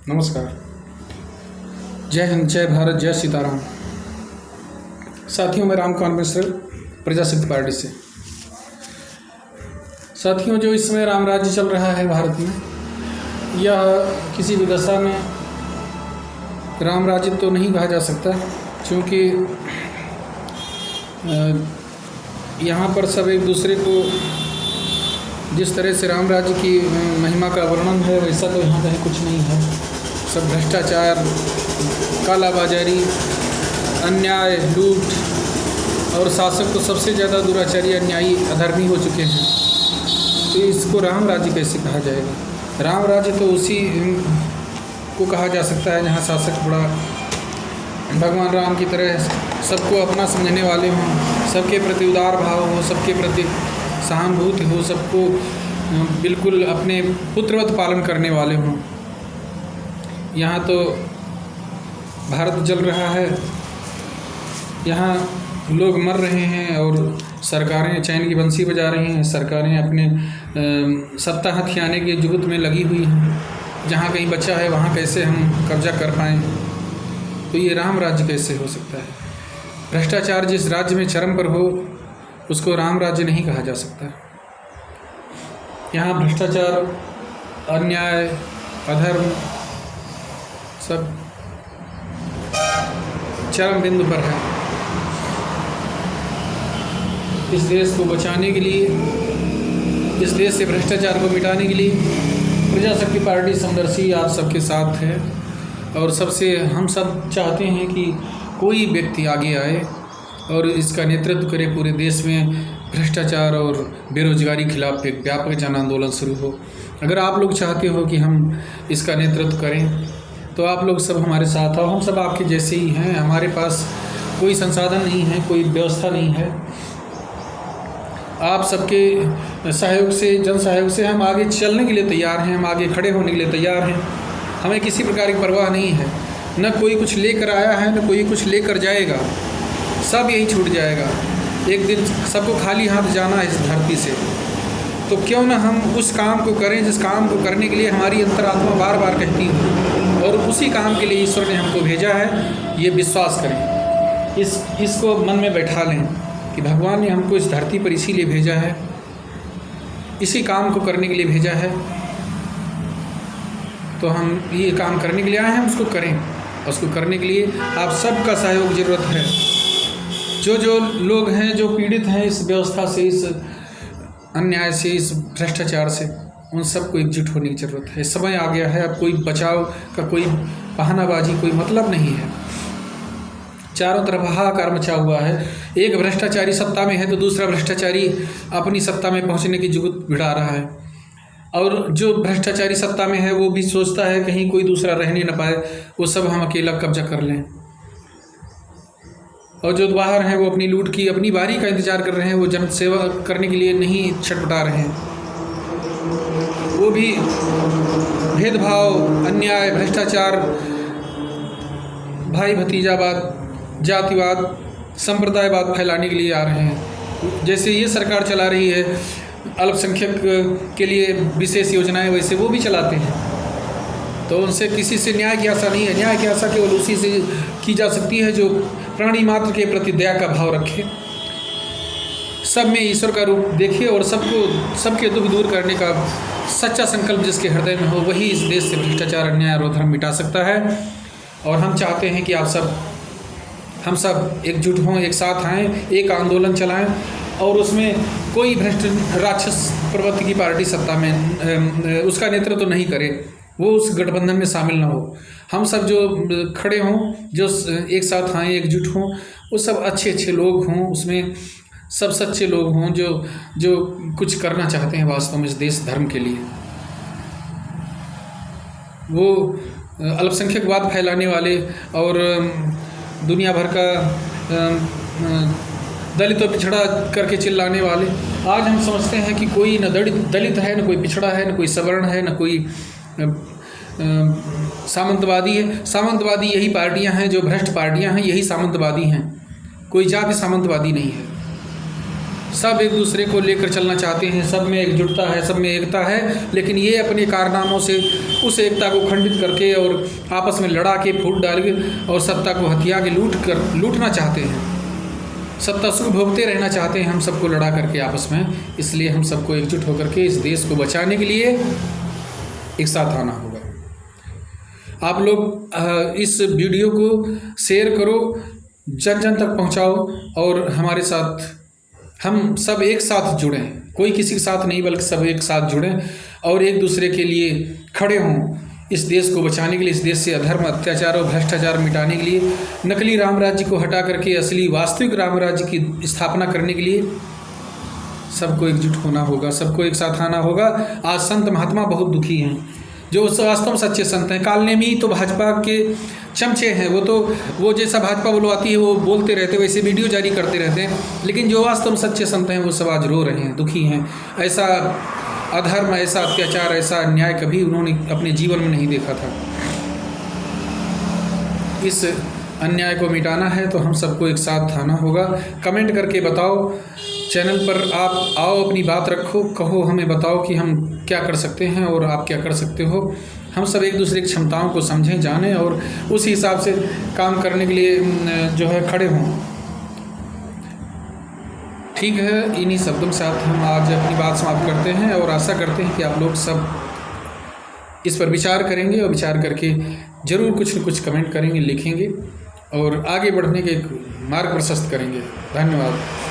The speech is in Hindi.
नमस्कार। जय हिंद, जय भारत, जय सीताराम। साथियों, मैं रामकांत मिश्र, प्रजाशक्ति पार्टी से। साथियों, जो इस समय राम राज्य चल रहा है भारत में, यह किसी भी दशा में राम राज्य तो नहीं कहा जा सकता, क्योंकि यहाँ पर सब एक दूसरे को जिस तरह से राम राज्य की महिमा का वर्णन है, वैसा तो यहाँ कहीं कुछ नहीं है। सब भ्रष्टाचार, कालाबाजारी, अन्याय, लूट और शासक तो सबसे ज़्यादा दुराचारी, अन्यायी, अधर्मी हो चुके हैं। तो इसको राम राज्य कैसे कहा जाएगा? राम राज्य तो उसी को कहा जा सकता है जहाँ शासक बड़ा भगवान राम की तरह सबको अपना समझने वाले हों, सबके प्रति उदार भाव हो, सबके प्रति सहानुभूति हो, सबको बिल्कुल अपने पुत्रवत पालन करने वाले हों। यहाँ तो भारत जल रहा है, यहाँ लोग मर रहे हैं और सरकारें चैन की बंसी बजा रही हैं। सरकारें अपने सत्ता हथियाने के जुगत में लगी हुई हैं। जहाँ कहीं बचा है वहाँ कैसे हम कब्जा कर पाएँ। तो ये राम राज्य कैसे हो सकता है? भ्रष्टाचार जिस राज्य में चरम पर हो, उसको राम राज्य नहीं कहा जा सकता। यहाँ भ्रष्टाचार, अन्याय, अधर्म सब चरम बिंदु पर है। इस देश को बचाने के लिए, इस देश से भ्रष्टाचार को मिटाने के लिए प्रजाशक्ति पार्टी समदर्शी आप सबके साथ है। और सबसे हम सब चाहते हैं कि कोई व्यक्ति आगे आए और इसका नेतृत्व करे। पूरे देश में भ्रष्टाचार और बेरोजगारी के खिलाफ एक व्यापक जन आंदोलन शुरू हो। अगर आप लोग चाहते हो कि हम इसका नेतृत्व करें, तो आप लोग सब हमारे साथ आओ। हम सब आपके जैसे ही हैं। हमारे पास कोई संसाधन नहीं है, कोई व्यवस्था नहीं है। आप सबके सहयोग से, जन सहयोग से हम आगे चलने के लिए तैयार हैं, हम आगे खड़े होने के लिए तैयार हैं। हमें किसी प्रकार की परवाह नहीं है। न कोई कुछ लेकर आया है, न कोई कुछ लेकर जाएगा। सब यही छूट जाएगा। एक दिन सबको खाली हाथ जाना है इस धरती से। तो क्यों ना हम उस काम को करें जिस काम को करने के लिए हमारी अंतरात्मा बार बार कहती है, और उसी काम के लिए ईश्वर ने हमको भेजा है। ये विश्वास करें, इसको मन में बैठा लें कि भगवान ने हमको इस धरती पर इसीलिए भेजा है, इसी काम को करने के लिए भेजा है। तो हम ये काम करने के लिए आए हैं, उसको करें। उसको करने के लिए आप सबका सहयोग ज़रूरत है। जो लोग हैं, जो पीड़ित हैं इस व्यवस्था से, इस अन्याय से, इस भ्रष्टाचार से, उन सबको एकजुट होने की ज़रूरत है। समय आ गया है। अब कोई बचाव का, कोई बहानाबाजी, कोई मतलब नहीं है। चारों तरफ हाहाकार मचा हुआ है। एक भ्रष्टाचारी सत्ता में है तो दूसरा भ्रष्टाचारी अपनी सत्ता में पहुंचने की जुगत भिड़ा रहा है। और जो भ्रष्टाचारी सत्ता में है वो भी सोचता है कहीं कोई दूसरा रहने न पाए, वो सब हम अकेला कब्जा कर लें। और जो बाहर हैं वो अपनी लूट की, अपनी बारी का इंतजार कर रहे हैं। वो जन सेवा करने के लिए नहीं छटपटा रहे हैं। वो भी भेदभाव, अन्याय, भ्रष्टाचार, भाई भतीजावाद, जातिवाद, संप्रदायवाद फैलाने के लिए आ रहे हैं। जैसे ये सरकार चला रही है अल्पसंख्यक के लिए विशेष योजनाएं, वैसे वो भी चलाते हैं। तो उनसे किसी से न्याय की आशा नहीं है। न्याय की आशा केवल उसी से की जा सकती है जो प्राणी मात्र के प्रति दया का भाव रखे, सब में ईश्वर का रूप देखे और सबके दुख दूर करने का सच्चा संकल्प जिसके हृदय में हो, वही इस देश से भ्रष्टाचार, अन्याय और अधर्म मिटा सकता है। और हम चाहते हैं कि हम सब एकजुट हों, एक साथ आएँ, एक आंदोलन चलाएं और उसमें कोई भ्रष्ट राक्षस प्रवृत्ति की पार्टी सत्ता में उसका नेतृत्व नहीं करे, वो उस गठबंधन में शामिल ना हो। हम सब जो खड़े हों, जो एक साथ आएँ, एकजुट हों, वो सब अच्छे लोग हों, उसमें सब सच्चे लोग हों जो कुछ करना चाहते हैं वास्तव में इस देश धर्म के लिए। वो अल्पसंख्यकवाद फैलाने वाले और दुनिया भर का दलित और पिछड़ा करके चिल्लाने वाले, आज हम समझते हैं कि कोई न दलित है, न कोई पिछड़ा है, न कोई सवर्ण है, न कोई सामंतवादी है। सामंतवादी यही पार्टियां हैं, जो भ्रष्ट पार्टियां हैं, यही सामंतवादी हैं। कोई जाति सामंतवादी नहीं है। सब एक दूसरे को लेकर चलना चाहते हैं, सब में एकजुटता है, सब में एकता है, लेकिन ये अपने कारनामों से उस एकता को खंडित करके और आपस में लड़ा के फूट डाल के और सत्ता को हथिया के लूटना चाहते हैं। सत्ता सुख भोगते रहना चाहते हैं हम सबको लड़ा करके आपस में। इसलिए हम सबको एकजुट होकर के इस देश को बचाने के लिए एक साथ आना होगा। आप लोग इस वीडियो को शेयर करो, जन जन तक पहुंचाओ और हमारे साथ हम सब एक साथ जुड़ें। कोई किसी के साथ नहीं बल्कि सब एक साथ जुड़ें और एक दूसरे के लिए खड़े हों इस देश को बचाने के लिए, इस देश से अधर्म, अत्याचार और भ्रष्टाचार मिटाने के लिए, नकली राम राज्य को हटा करके असली वास्तविक राम राज्य की स्थापना करने के लिए सबको एकजुट होना होगा, सबको एक साथ आना होगा। आज संत महात्मा बहुत दुखी हैं, जो वास्तव में सच्चे संत हैं। कालनेमी तो भाजपा के चमचे हैं, वो जैसा भाजपा बुलवाती है वो बोलते रहते, वैसे वीडियो जारी करते रहते हैं, लेकिन जो वास्तव में सच्चे संत हैं वो सब आज रो रहे हैं, दुखी हैं। ऐसा अधर्म, ऐसा अत्याचार, ऐसा अन्याय कभी उन्होंने अपने जीवन में नहीं देखा था। इस अन्याय को मिटाना है तो हम सबको एक साथ आना होगा। कमेंट करके बताओ, चैनल पर आप आओ, अपनी बात रखो, कहो, हमें बताओ कि हम क्या कर सकते हैं और आप क्या कर सकते हो। हम सब एक दूसरे की क्षमताओं को समझें, जानें और उस हिसाब से काम करने के लिए जो है खड़े हों। ठीक है, इन्हीं शब्दों के साथ हम आज अपनी बात समाप्त करते हैं और आशा करते हैं कि आप लोग सब इस पर विचार करेंगे और विचार करके ज़रूर कुछ न कुछ कमेंट करेंगे, लिखेंगे और आगे बढ़ने के एक मार्ग प्रशस्त करेंगे। धन्यवाद।